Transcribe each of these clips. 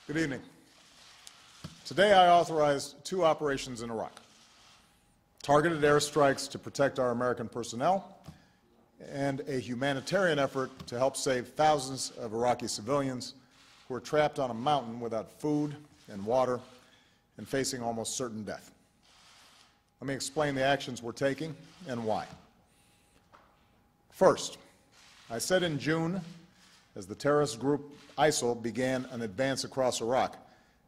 Good evening. Today I authorized 2 operations in Iraq: targeted airstrikes to protect our American personnel and a humanitarian effort to help save thousands of Iraqi civilians who are trapped on a mountain without food and water and facing almost certain death. Let me explain the actions we're taking and why. First, I said in June, as the terrorist group ISIL began an advance across Iraq,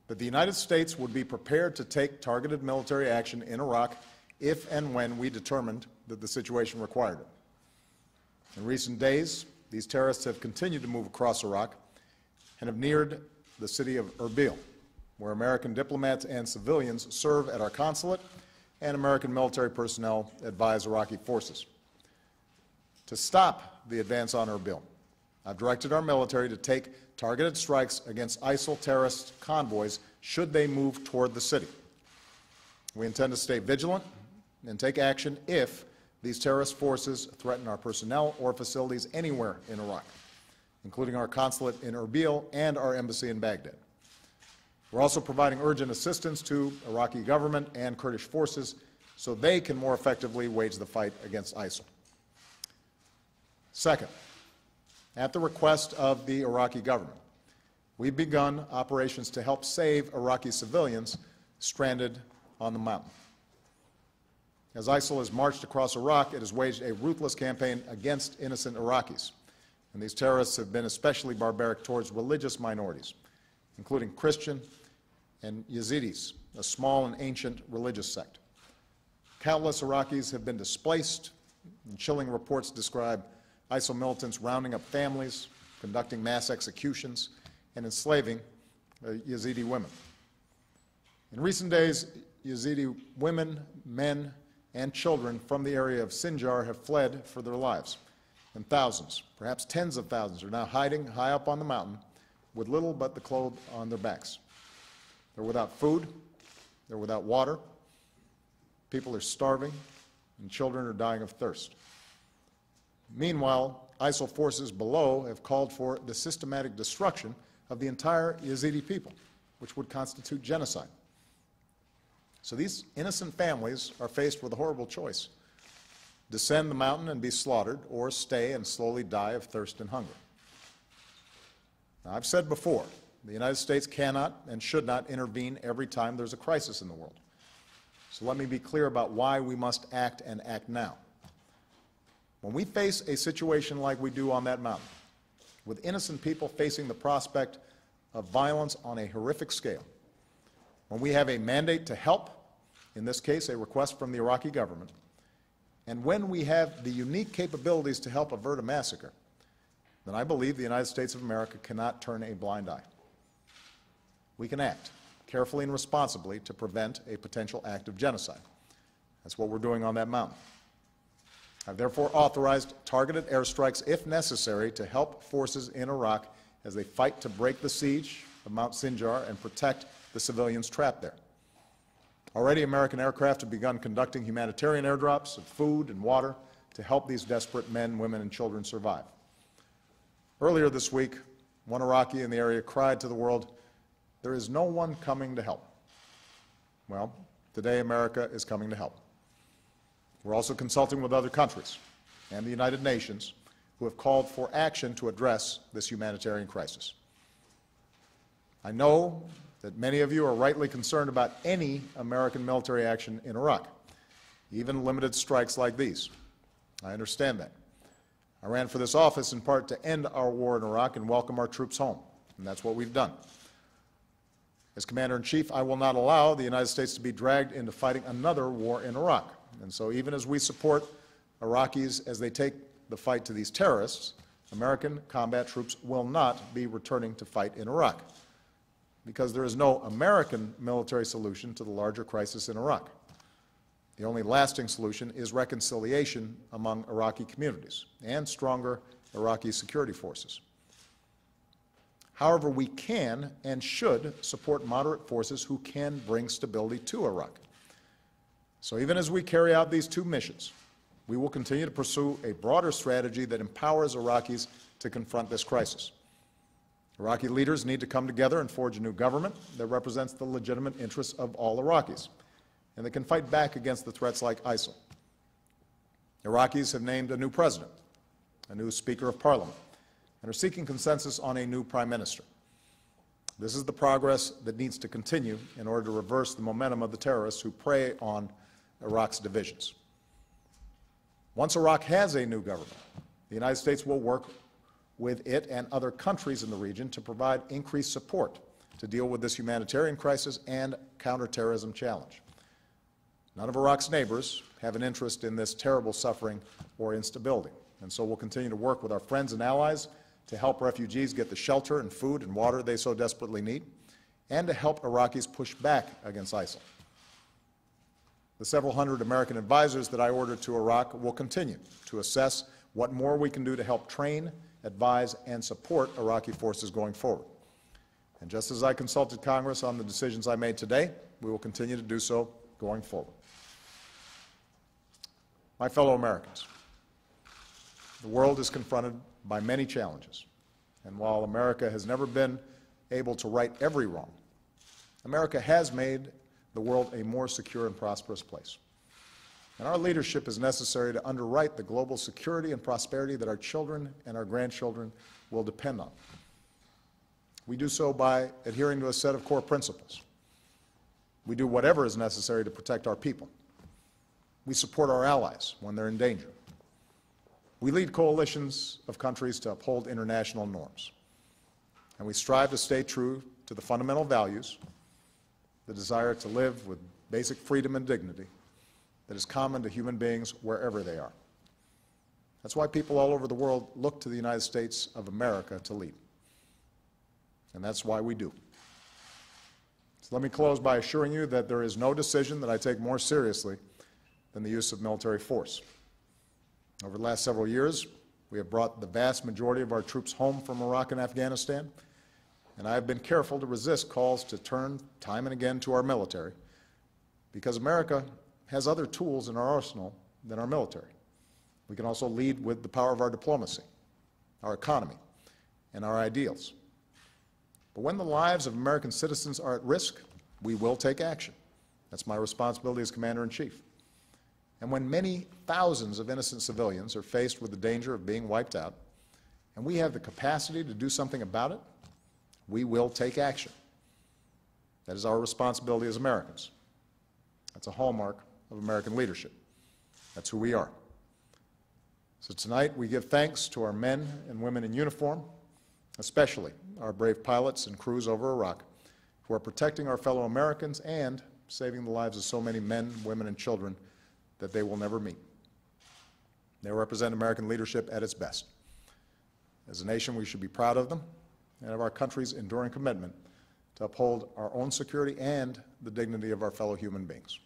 that the United States would be prepared to take targeted military action in Iraq if and when we determined that the situation required it. In recent days, these terrorists have continued to move across Iraq and have neared the city of Erbil, where American diplomats and civilians serve at our consulate and American military personnel advise Iraqi forces. To stop the advance on Erbil, I've directed our military to take targeted strikes against ISIL terrorist convoys should they move toward the city. We intend to stay vigilant and take action if these terrorist forces threaten our personnel or facilities anywhere in Iraq, including our consulate in Erbil and our embassy in Baghdad. We're also providing urgent assistance to Iraqi government and Kurdish forces so they can more effectively wage the fight against ISIL. Second, at the request of the Iraqi government, we've begun operations to help save Iraqi civilians stranded on the mountain. As ISIL has marched across Iraq, it has waged a ruthless campaign against innocent Iraqis, and these terrorists have been especially barbaric towards religious minorities, including Christian and Yazidis, a small and ancient religious sect. Countless Iraqis have been displaced, and chilling reports describe ISIL militants rounding up families, conducting mass executions, and enslaving Yazidi women. In recent days, Yazidi women, men, and children from the area of Sinjar have fled for their lives, and thousands, perhaps tens of thousands, are now hiding high up on the mountain with little but the clothes on their backs. They're without food, they're without water, people are starving, and children are dying of thirst. Meanwhile, ISIL forces below have called for the systematic destruction of the entire Yazidi people, which would constitute genocide. So these innocent families are faced with a horrible choice: descend the mountain and be slaughtered, or stay and slowly die of thirst and hunger. Now, I've said before, the United States cannot and should not intervene every time there's a crisis in the world. So let me be clear about why we must act and act now. When we face a situation like we do on that mountain, with innocent people facing the prospect of violence on a horrific scale, when we have a mandate to help, in this case a request from the Iraqi government, and when we have the unique capabilities to help avert a massacre, then I believe the United States of America cannot turn a blind eye. We can act carefully and responsibly to prevent a potential act of genocide. That's what we're doing on that mountain. I've therefore authorized targeted airstrikes, if necessary, to help forces in Iraq as they fight to break the siege of Mount Sinjar and protect the civilians trapped there. Already, American aircraft have begun conducting humanitarian airdrops of food and water to help these desperate men, women, and children survive. Earlier this week, one Iraqi in the area cried to the world, "There is no one coming to help." Well, today America is coming to help. We're also consulting with other countries and the United Nations, who have called for action to address this humanitarian crisis. I know that many of you are rightly concerned about any American military action in Iraq, even limited strikes like these. I understand that. I ran for this office in part to end our war in Iraq and welcome our troops home, and that's what we've done. As Commander-in-Chief, I will not allow the United States to be dragged into fighting another war in Iraq. And so even as we support Iraqis as they take the fight to these terrorists, American combat troops will not be returning to fight in Iraq, because there is no American military solution to the larger crisis in Iraq. The only lasting solution is reconciliation among Iraqi communities and stronger Iraqi security forces. However, we can and should support moderate forces who can bring stability to Iraq. So even as we carry out these 2 missions, we will continue to pursue a broader strategy that empowers Iraqis to confront this crisis. Iraqi leaders need to come together and forge a new government that represents the legitimate interests of all Iraqis and that can fight back against the threats like ISIL. Iraqis have named a new president, a new Speaker of Parliament, and are seeking consensus on a new Prime Minister. This is the progress that needs to continue in order to reverse the momentum of the terrorists who prey on Iraq's divisions. Once Iraq has a new government, the United States will work with it and other countries in the region to provide increased support to deal with this humanitarian crisis and counterterrorism challenge. None of Iraq's neighbors have an interest in this terrible suffering or instability, and so we'll continue to work with our friends and allies to help refugees get the shelter and food and water they so desperately need, and to help Iraqis push back against ISIL. The several hundred American advisors that I ordered to Iraq will continue to assess what more we can do to help train, advise, and support Iraqi forces going forward. And just as I consulted Congress on the decisions I made today, we will continue to do so going forward. My fellow Americans, the world is confronted by many challenges, and while America has never been able to right every wrong, America has made the world a more secure and prosperous place. And our leadership is necessary to underwrite the global security and prosperity that our children and our grandchildren will depend on. We do so by adhering to a set of core principles. We do whatever is necessary to protect our people. We support our allies when they're in danger. We lead coalitions of countries to uphold international norms. And we strive to stay true to the fundamental values, the desire to live with basic freedom and dignity that is common to human beings wherever they are. That's why people all over the world look to the United States of America to lead. And that's why we do. So let me close by assuring you that there is no decision that I take more seriously than the use of military force. Over the last several years, we have brought the vast majority of our troops home from Iraq and Afghanistan, and I have been careful to resist calls to turn time and again to our military, because America has other tools in our arsenal than our military. We can also lead with the power of our diplomacy, our economy, and our ideals. But when the lives of American citizens are at risk, we will take action. That's my responsibility as Commander-in-Chief. And when many thousands of innocent civilians are faced with the danger of being wiped out, and we have the capacity to do something about it, we will take action. That is our responsibility as Americans. That's a hallmark of American leadership. That's who we are. So tonight we give thanks to our men and women in uniform, especially our brave pilots and crews over Iraq, who are protecting our fellow Americans and saving the lives of so many men, women, and children that they will never meet. They represent American leadership at its best. As a nation, we should be proud of them and of our country's enduring commitment to uphold our own security and the dignity of our fellow human beings.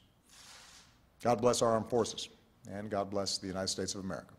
God bless our armed forces, and God bless the United States of America.